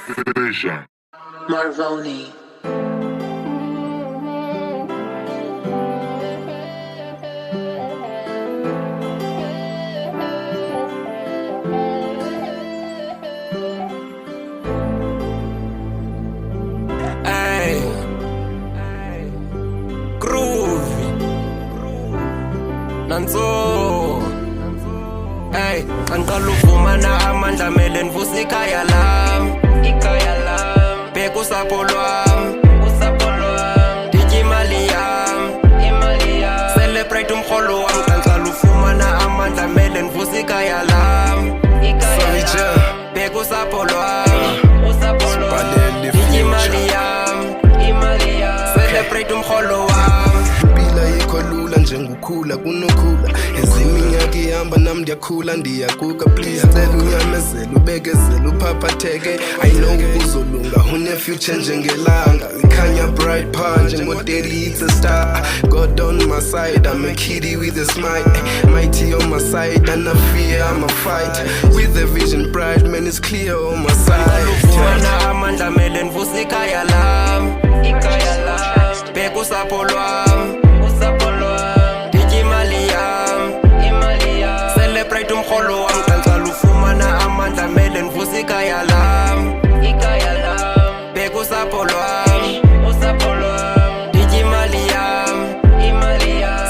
Vision. Marvoni. Ay, groovy, nanzo. Ay, angiqala uvumana amandla mele nivuse ikhaya lami, bheka usapho lwami, nditya imali yami, celebrate umrholo wami. Angiqala uvumana amandla mele nivuse ikhaya lami, bheka usapho lwami, nditya imali yami, celebrate umrholo wami. Impila yikho lula njengokhula kunokhula eziminyaka ihamba nami ndiyakhula ndiyakuka please cela unyamezele ubekezele uphaphatheke I know kuzolunga une-future njengelanga likhanya bright pha njengoteli it's a star God on my side I'm a kitty with a smile mighty on my side and I fear I'm a fight with a vision bright man it's clear on my side uvumana amandla mele nivuse ikhaya lami, bheka usapho lwami, nditya imali yami, celebrate umrholo wami. Angiqala uvumana amandla mele nivuse ikhaya lami, bheka usapho lwami, nditya imali yami,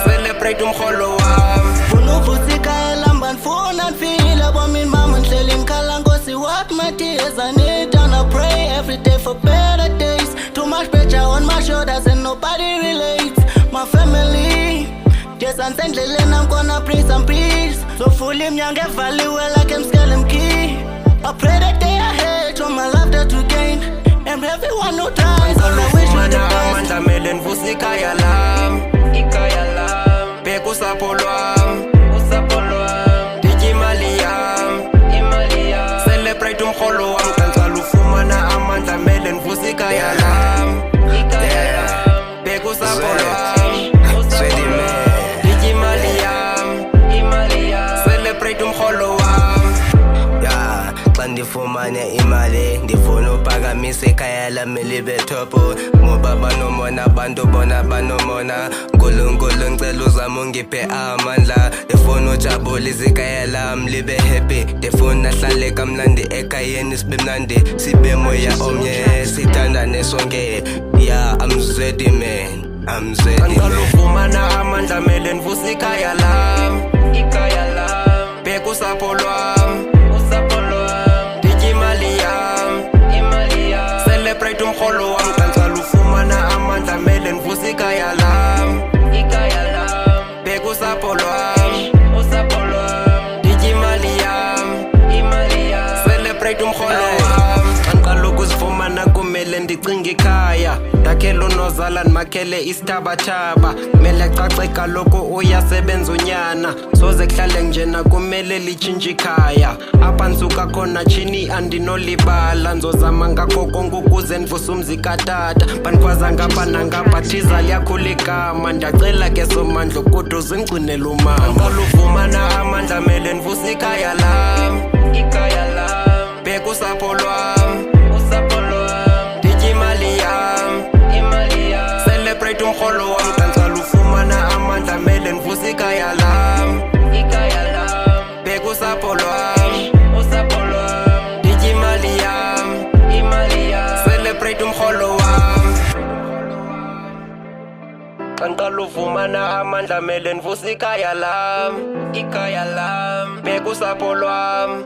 celebrate umrholo wami. Funa uvusa ikhaya lamba ndifuna ndifile bomi mama ndihleli ngikhala nkosi what my tears I need and I pray every day for better days too much pressure on my shoulders and nobody relates my family yes andleleni I'm gonna pray some peace so fully imnyango evaliwe like emskele key I pray that day ahead to my love that we gain and everyone who tries all I wish you the Uvumana best amandla mele nivuse ikhaya lami, bheka usapho lwami, nditya imali yami, celebrate umrholo wami. Angiqala uvumana amandla mele nivuse ikhaya lami, bheka usapho lwami, nditya imali yami, celebrate umrholo wami. Ya, xa ndifumane imali ndifuna uphakamisa ikhaya lami libe topo ngoba banomona abantu bona banomona nkulunkulu ngicela uzame ungiphe amandla ndifuna ujabulisa ikhaya lami libe happy ndifuna hlale kamnandi ekhayeni sibe mnandi sibe moya omnye sithandane sonke ya I'm ready man Angiqala uvumana amandla mele nivuse ikhaya lami, bheka usapho lwami, nditya imali yami, celebrate umrholo wami. Angiqala uvumana amandla mele nivuse ikhaya lami, bheka usapho lwami, nditya imali yami, celebrate umrholo wami. Angiqala ukuzifumana kumele ndicinga ikhaya ndakhela unozala ndimakhele isithabathaba mele cace kaloku uyasebenza unyana soze kuhlale njena kumele litshintshe ikhaya apha ndisuka khona tshini andinolibala nzozama ngakho konke ukuze ndivuse umzi katata bandikhwaza ngapha nangapha thiza liyakhula igama ndiyacela ke somandla ukude uzingcinele umama. Angiqala uvumana amandla mele ndivuse ikhaya lami, bheka usapho lwami, nditya imali yami, celebrate umrholo wami. Angiqala uvumana amandla mele nivuse ikhaya lami, bheka usapho lwami, nditya imali yami, celebrate umrholo wami. Angiqala uvumana amandla mele nivuse ikhaya lami, bheka usapho lwami,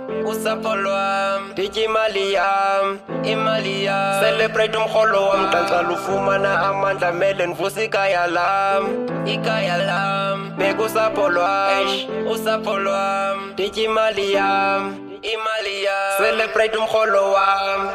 nditya imali yami, celebrate umrholo wami. Angiqala uvumana amandla mele nivuse ikhaya lami, bheka usapho lwami, nditya imali yami, celebrate umrholo wami.